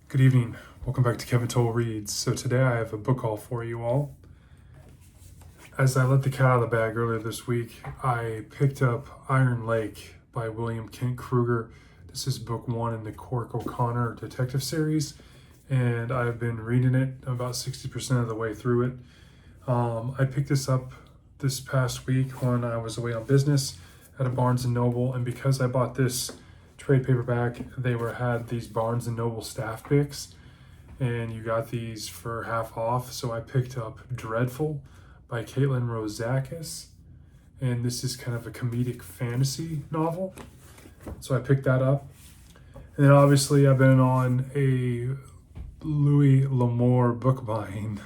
Good evening. Welcome back to Kevin Toll Reads. So today I have a book haul for you all. As I let the cat out of the bag earlier this week, I picked up Iron Lake by William Kent Kruger. This is book one in the Cork O'Connor detective series, and I've been reading it about 60% of the way through it. I picked this up this past week when I was away on business at a Barnes & Noble, and because I bought this trade paperback, they had these Barnes & Noble staff picks, and you got these for half off. So I picked up Dreadful by Caitlin Rozakis, and this is kind of a comedic fantasy novel. So I picked that up. And then obviously I've been on a Louis Lamore book buying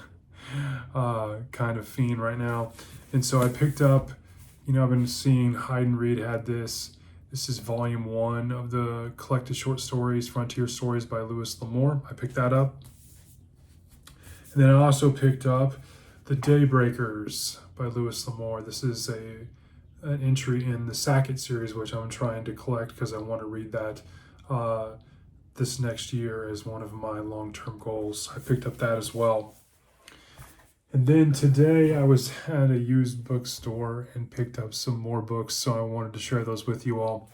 kind of fiend right now. And so I picked up, I've been seeing Hide and Read had this. This is volume one of the collected short stories, Frontier Stories by Louis Lamore. I picked that up. And then I also picked up The Daybreakers by Louis Lamore. This is an entry in the Sackett series, which I'm trying to collect because I want to read that this next year as one of my long-term goals. I picked up that as well. And then today I was at a used bookstore and picked up some more books, so I wanted to share those with you all.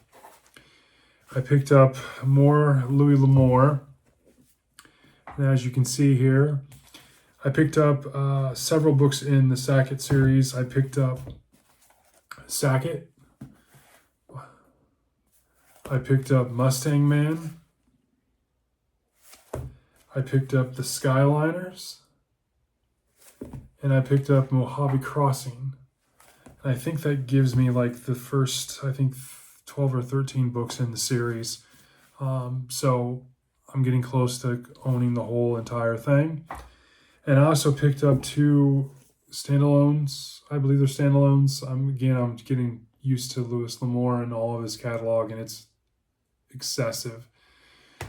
I picked up more Louis Lamore. And as you can see here, I picked up several books in the Sackett series. I picked up Sackett. I picked up Mustang Man. I picked up The Skyliners. And I picked up Mojave Crossing. And I think that gives me like the first, 12 or 13 books in the series. So I'm getting close to owning the whole entire thing. And I also picked up two standalones. I believe they're standalones. I'm getting used to Louis Lamore and all of his catalog, and it's excessive.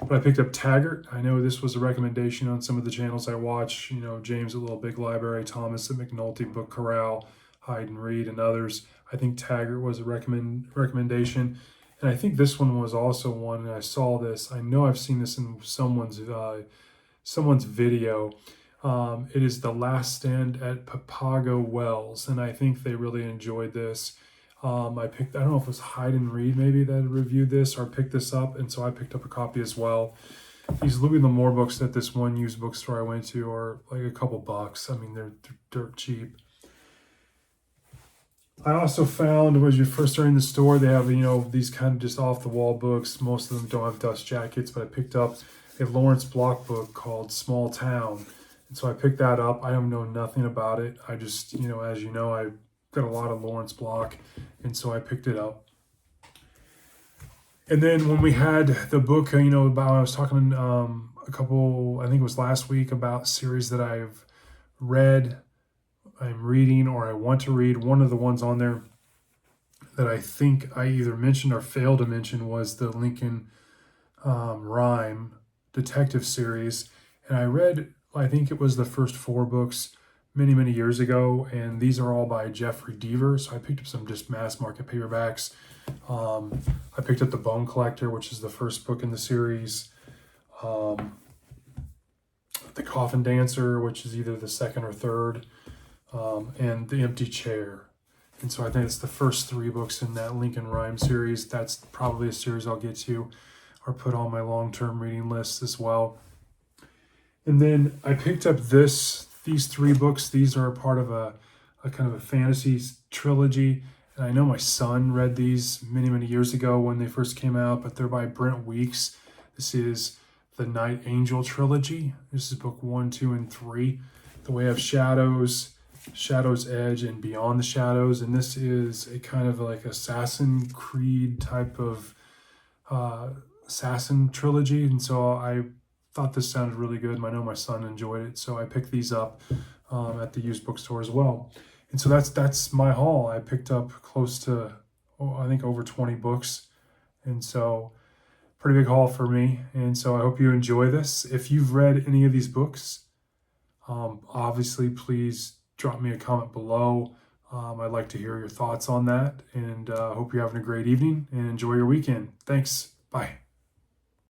But I picked up Taggart. I know this was a recommendation on some of the channels I watch, James at Little Big Library, Thomas at McNulty Book Corral, Hide and Read, and others. I think Taggart was a recommendation. And I think this one was also one, and I saw this. I know I've seen this in someone's video. It is The Last Stand at Papago Wells, and I think they really enjoyed this. I don't know if it was Hide and Read maybe that reviewed this or picked this up, and so I picked up a copy as well. These Louis Lamore books at this one used bookstore I went to are like a couple bucks. I mean, they're dirt cheap. I also found, when you first started in the store, they have, these kind of just off-the-wall books. Most of them don't have dust jackets, but I picked up a Lawrence Block book called Small Town. And so I picked that up. I don't know nothing about it. I just, as you know, I got a lot of Lawrence Block, and so I picked it up. And then when we had the book, about, I was talking I think it was last week, about series that I've read, I'm reading, or I want to read. One of the ones on there that I think I either mentioned or failed to mention was the Lincoln Rhyme detective series. And I read, I think it was the first 4 books many, many years ago, and these are all by Jeffrey Deaver. So I picked up some just mass market paperbacks. I picked up The Bone Collector, which is the first book in the series. The Coffin Dancer, which is either the second or third, and The Empty Chair. And so I think it's the first 3 books in that Lincoln Rhyme series. That's probably a series I'll get to or put on my long-term reading list as well. And then I picked up these 3 books. These are a part of a kind of a fantasy trilogy. And I know my son read these many, many years ago when they first came out, but they're by Brent Weeks. This is the Night Angel trilogy. This is book 1, 2, and 3. The Way of Shadows, Shadow's Edge, and Beyond the Shadows. And this is a kind of like Assassin's Creed type of assassin trilogy. And so I thought this sounded really good. I know my son enjoyed it, so I picked these up at the used bookstore as well. And so that's my haul. I picked up close to, I think, over 20 books. And so pretty big haul for me. And so I hope you enjoy this. If you've read any of these books, obviously, please drop me a comment below. I'd like to hear your thoughts on that. And I hope you're having a great evening and enjoy your weekend. Thanks. Bye.